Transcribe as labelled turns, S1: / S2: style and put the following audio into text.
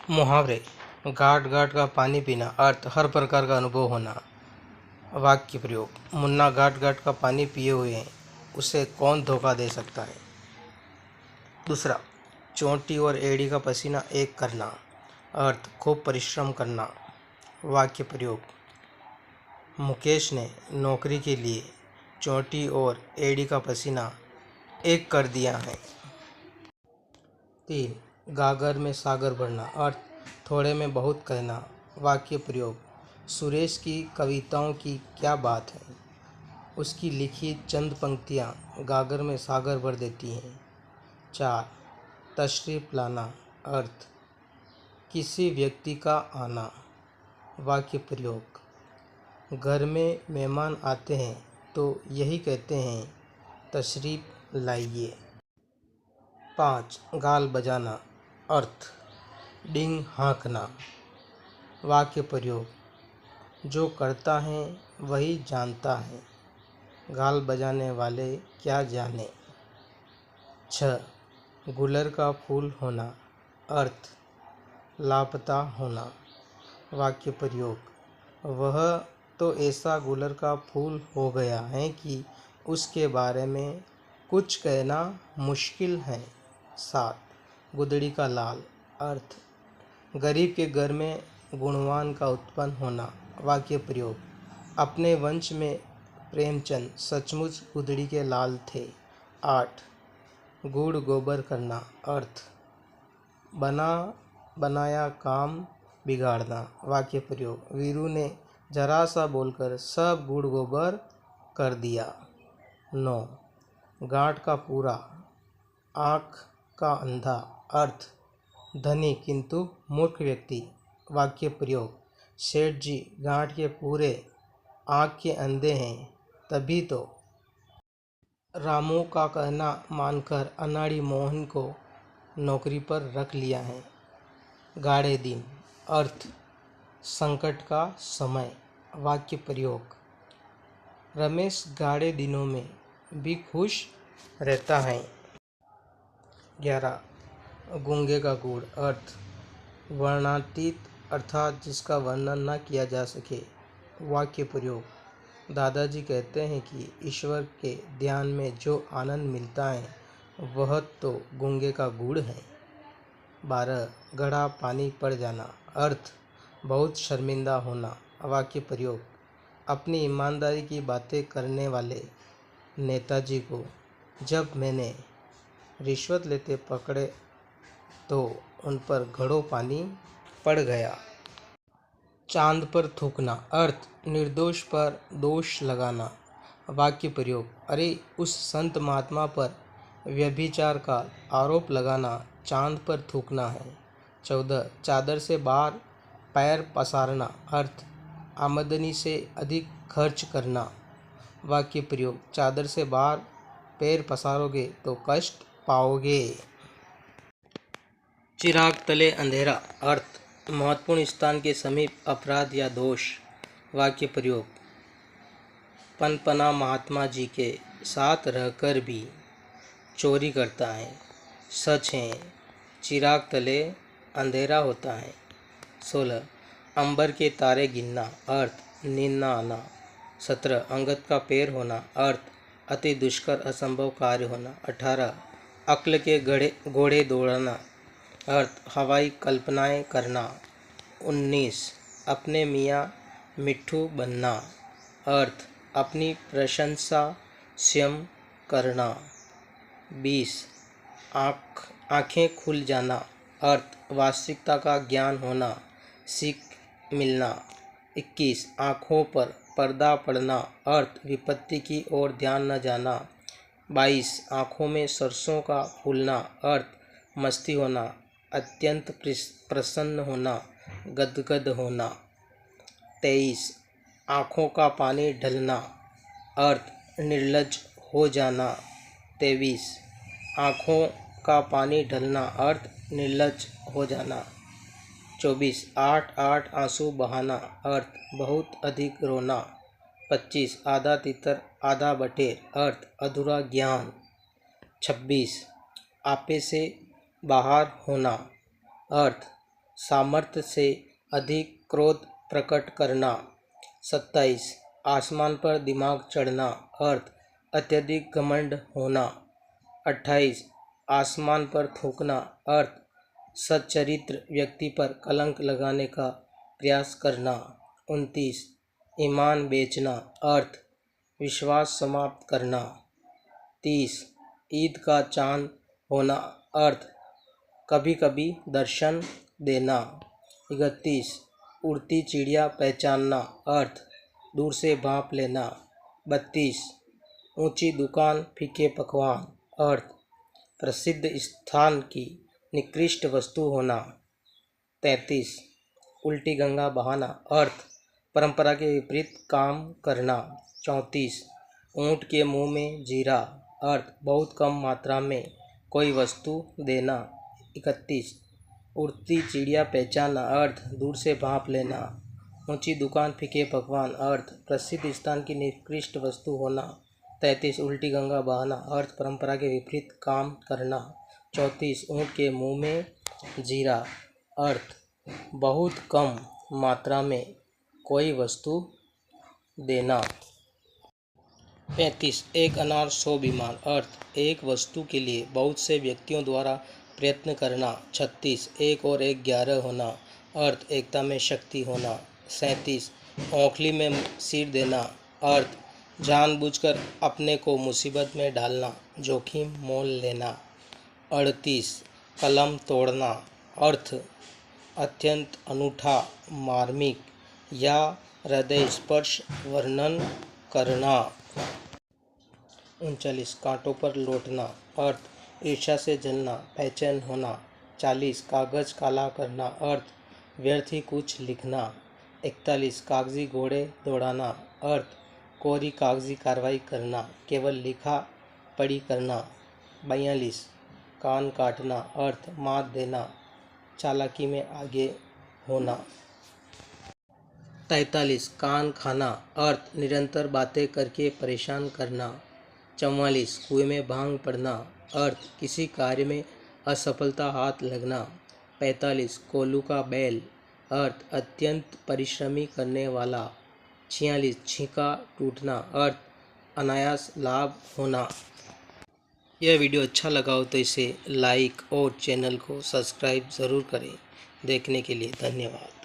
S1: मुहावरे। घाट घाट का पानी पीना, अर्थ हर प्रकार का अनुभव होना। वाक्य प्रयोग। मुन्ना घाट घाट का पानी पिए हुए हैं, उसे कौन धोखा दे सकता है। दूसरा, चोटी और एड़ी का पसीना एक करना, अर्थ खूब परिश्रम करना। वाक्य प्रयोग। मुकेश ने नौकरी के लिए चोटी और एड़ी का पसीना एक कर दिया है। 3. गागर में सागर भरना, अर्थ थोड़े में बहुत कहना। वाक्य प्रयोग। सुरेश की कविताओं की क्या बात है, उसकी लिखी चंद पंक्तियाँ गागर में सागर भर देती हैं। 4. तशरीफ़ लाना, अर्थ किसी व्यक्ति का आना। वाक्य प्रयोग। घर में मेहमान आते हैं तो यही कहते हैं, तशरीफ़ लाइए। 5. गाल बजाना, अर्थ डींग हाँकना। वाक्य प्रयोग। जो करता है वही जानता है, गाल बजाने वाले क्या जाने। 6. गुलर का फूल होना, अर्थ लापता होना। वाक्य प्रयोग। वह तो ऐसा गुलर का फूल हो गया है कि उसके बारे में कुछ कहना मुश्किल है। 7. गुदड़ी का लाल, अर्थ गरीब के घर में गुणवान का उत्पन्न होना। वाक्य प्रयोग। अपने वंश में प्रेमचंद सचमुच गुदड़ी के लाल थे। 8. गुड़ गोबर करना, अर्थ बना बनाया काम बिगाड़ना। वाक्य प्रयोग। वीरू ने जरा सा बोलकर सब गुड़ गोबर कर दिया। 9. गांठ का पूरा, आँख का अंधा, अर्थ धनी किंतु मूर्ख व्यक्ति। वाक्य प्रयोग। सेठ जी गांठ के पूरे, आँख के अंधे हैं, तभी तो रामू का कहना मानकर अनाड़ी मोहन को नौकरी पर रख लिया है। गाढ़े दिन, अर्थ संकट का समय। वाक्य प्रयोग। रमेश गाढ़े दिनों में भी खुश रहता है। 11. गूंगे का गुड़, अर्थ वर्णनातीत, अर्थात जिसका वर्णन न किया जा सके। वाक्य प्रयोग। दादाजी कहते हैं कि ईश्वर के ध्यान में जो आनंद मिलता है वह तो गूंगे का गुड़ है। 12. घड़ा पानी पड़ जाना, अर्थ बहुत शर्मिंदा होना। वाक्य प्रयोग। अपनी ईमानदारी की बातें करने वाले नेताजी को जब मैंने रिश्वत लेते पकड़े तो उन पर घड़ों पानी पड़ गया। चांद पर थूकना, अर्थ निर्दोष पर दोष लगाना। वाक्य प्रयोग। अरे उस संत महात्मा पर व्यभिचार का आरोप लगाना चांद पर थूकना है। 14. चादर से बाहर पैर पसारना, अर्थ आमदनी से अधिक खर्च करना। वाक्य प्रयोग। चादर से बाहर पैर पसारोगे तो कष्ट पाओगे। चिराग तले अंधेरा, अर्थ महत्वपूर्ण स्थान के समीप अपराध या दोष। वाक्य प्रयोग। पनपना महात्मा जी के साथ रहकर भी चोरी करता है, सच है चिराग तले अंधेरा होता है। 16. अंबर के तारे गिनना, अर्थ नींद न आना। 17. अंगद का पैर होना, अर्थ अति दुष्कर असंभव कार्य होना। 18. अक्ल के घोड़े दौड़ना, अर्थ हवाई कल्पनाएं करना। 19. अपने मियाँ मिट्ठू बनना, अर्थ अपनी प्रशंसा स्वयं करना। 20. आँखें खुल जाना, अर्थ वास्तविकता का ज्ञान होना, सीख मिलना। 21. आँखों पर पर्दा पड़ना, अर्थ विपत्ति की ओर ध्यान न जाना। 22. आँखों में सरसों का फूलना, अर्थ मस्ती होना, अत्यंत प्रसन्न होना, गदगद होना। 23. आँखों का पानी ढलना, अर्थ निर्लज्ज हो जाना। 23. आँखों का पानी ढलना, अर्थ निर्लज्ज हो जाना। 24. 8 आंसू बहाना, अर्थ बहुत अधिक रोना। 25. आधा तितर आधा बटेर, अर्थ अधूरा ज्ञान। 26. आपे से बाहर होना, अर्थ सामर्थ्य से अधिक क्रोध प्रकट करना। 27 आसमान पर दिमाग चढ़ना, अर्थ अत्यधिक घमंड होना। 28 आसमान पर थूकना, अर्थ सच्चरित्र व्यक्ति पर कलंक लगाने का प्रयास करना। 29 ईमान बेचना, अर्थ विश्वास समाप्त करना। 30 ईद का चांद होना, अर्थ कभी कभी दर्शन देना। 31 उड़ती चिड़िया पहचानना, अर्थ दूर से भांप लेना। 32 ऊंची दुकान फीके पकवान, अर्थ प्रसिद्ध स्थान की निकृष्ट वस्तु होना। 33 उल्टी गंगा बहाना, अर्थ परंपरा के विपरीत काम करना। 34 ऊंट के मुंह में जीरा, अर्थ बहुत कम मात्रा में कोई वस्तु देना। 31 उड़ती चिड़िया पहचानना, अर्थ दूर से भांप लेना। ऊंची दुकान फीके पकवान, अर्थ प्रसिद्ध स्थान की निकृष्ट वस्तु होना। 33 उल्टी गंगा बहाना, अर्थ परंपरा के विपरीत काम करना। 34 ऊंट के मुंह में जीरा, अर्थ बहुत कम मात्रा में कोई वस्तु देना। 35 एक अनार 100 बीमार, अर्थ एक वस्तु के लिए बहुत से व्यक्तियों द्वारा प्रयत्न करना। 36 एक और एक 11 होना, अर्थ एकता में शक्ति होना। 37 औंखली में सिर देना, अर्थ जानबूझकर अपने को मुसीबत में डालना, जोखिम मोल लेना। 38 कलम तोड़ना, अर्थ अत्यंत अनूठा, मार्मिक या हृदय स्पर्श वर्णन करना। 39 कांटों पर लौटना, अर्थ ईर्ष्या से जलना, बेचैन होना। 40 कागज काला करना, अर्थ व्यर्थ ही कुछ लिखना। 41 कागजी घोड़े दौड़ाना, अर्थ कोरी कागजी कार्रवाई करना, केवल लिखा पढ़ी करना। 42 कान काटना, अर्थ मात देना, चालाकी में आगे होना। 43 कान खाना, अर्थ निरंतर बातें करके परेशान करना। 44 कुएं में भांग पड़ना, अर्थ किसी कार्य में असफलता हाथ लगना। 45 कोल्हू का बैल, अर्थ अत्यंत परिश्रमी करने वाला। 46 छींका टूटना, अर्थ अनायास लाभ होना। यह वीडियो अच्छा लगा हो तो इसे लाइक और चैनल को सब्सक्राइब ज़रूर करें। देखने के लिए धन्यवाद।